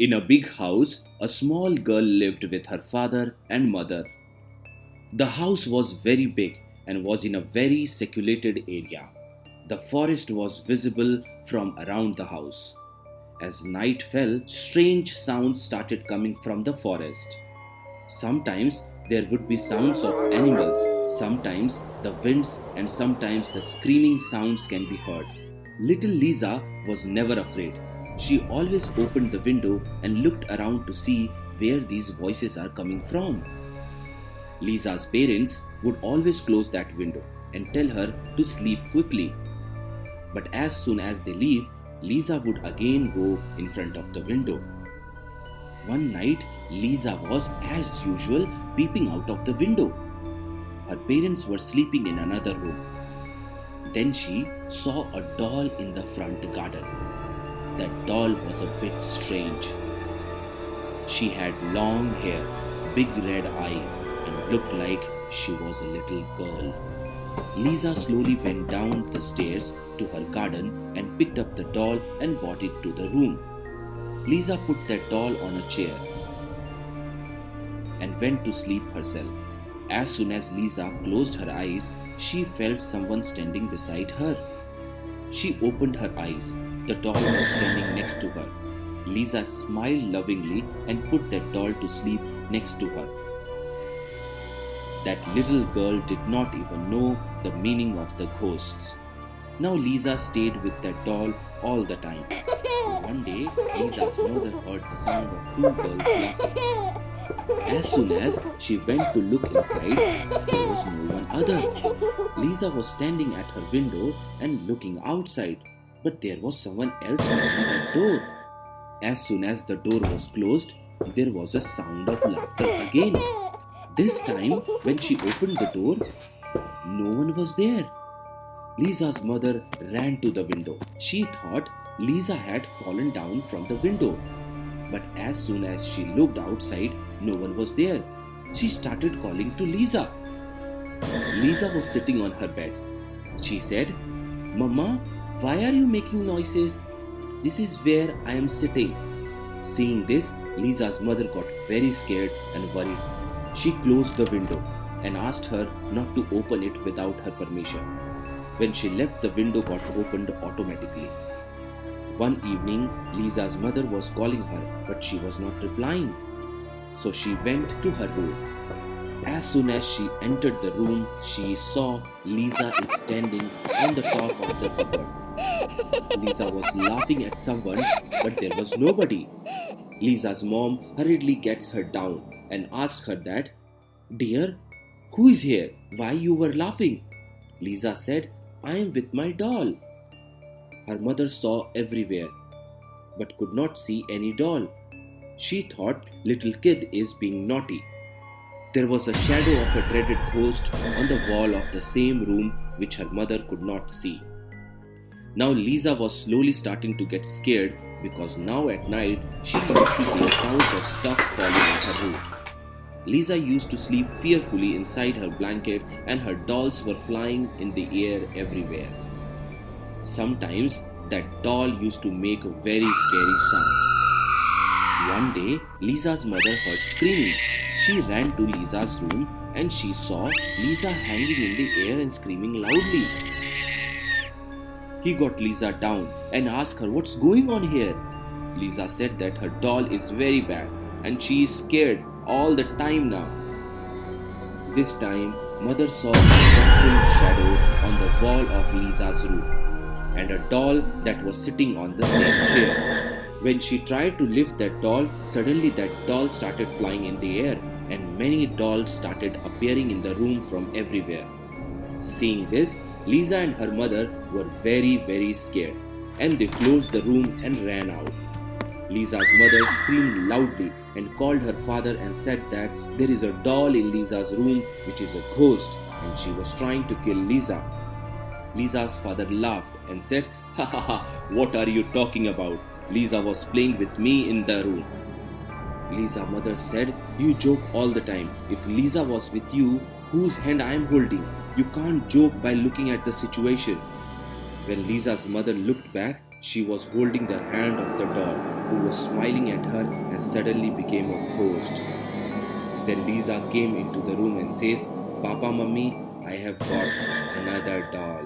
In a big house, a small girl lived with her father and mother. The house was very big and was in a very secluded area. The forest was visible from around the house. As night fell, strange sounds started coming from the forest. Sometimes there would be sounds of animals, sometimes the winds, and sometimes the screaming sounds can be heard. Little Lisa was never afraid. She always opened the window and looked around to see where these voices are coming from. Lisa's parents would always close that window and tell her to sleep quickly. But as soon as they leave, Lisa would again go in front of the window. One night, Lisa was, as usual, peeping out of the window. Her parents were sleeping in another room. Then she saw a doll in the front garden. That doll was a bit strange. She had long hair, big red eyes, and looked like she was a little girl. Lisa slowly went down the stairs to her garden and picked up the doll and brought it to the room. Lisa put that doll on a chair and went to sleep herself. As soon as Lisa closed her eyes, she felt someone standing beside her. She opened her eyes. The doll was standing next to her. Lisa smiled lovingly and put that doll to sleep next to her. That little girl did not even know the meaning of the ghosts. Now Lisa stayed with that doll all the time. One day, Lisa's mother heard the sound of two girls laughing. As soon as she went to look inside, there was no one other. Lisa was standing at her window and looking outside, but there was someone else knocking the door. As soon as the door was closed, there was a sound of laughter again. This time, when she opened the door, no one was there. Lisa's mother ran to the window. She thought Lisa had fallen down from the window. But as soon as she looked outside, no one was there. She started calling to Lisa. Lisa was sitting on her bed. She said, "Mama, why are you making noises? This is where I am sitting." Seeing this, Lisa's mother got very scared and worried. She closed the window and asked her not to open it without her permission. When she left, the window got opened automatically. One evening, Lisa's mother was calling her, but she was not replying. So she went to her room. As soon as she entered the room, she saw Lisa is standing on the top of the cupboard. Lisa was laughing at someone, but there was nobody. Lisa's mom hurriedly gets her down and asks her that, "Dear, who is here? Why you were laughing?" Lisa said, "I am with my doll." Her mother saw everywhere, but could not see any doll. She thought little kid is being naughty. There was a shadow of a dreaded ghost on the wall of the same room which her mother could not see. Now Lisa was slowly starting to get scared because now at night she used to hear sounds of stuff falling on her roof. Lisa used to sleep fearfully inside her blanket and her dolls were flying in the air everywhere. Sometimes that doll used to make a very scary sound. One day, Lisa's mother heard screaming. She ran to Lisa's room and she saw Lisa hanging in the air and screaming loudly. He got Lisa down and asked her what's going on here. Lisa said that her doll is very bad and she is scared all the time now. This time, mother saw a dreadful shadow on the wall of Lisa's room and a doll that was sitting on the same chair. When she tried to lift that doll, suddenly that doll started flying in the air and many dolls started appearing in the room from everywhere. Seeing this, Lisa and her mother were very scared and they closed the room and ran out. Lisa's mother screamed loudly and called her father and said that there is a doll in Lisa's room which is a ghost and she was trying to kill Lisa. Lisa's father laughed and said, "Ha ha ha, what are you talking about? Lisa was playing with me in the room." Lisa's mother said, "You joke all the time. If Lisa was with you, whose hand I am holding? You can't joke by looking at the situation." When Lisa's mother looked back, She was holding the hand of the doll, who was smiling at her and suddenly became a ghost. Then Lisa came into the room and says, Papa, Mummy, I have got another doll.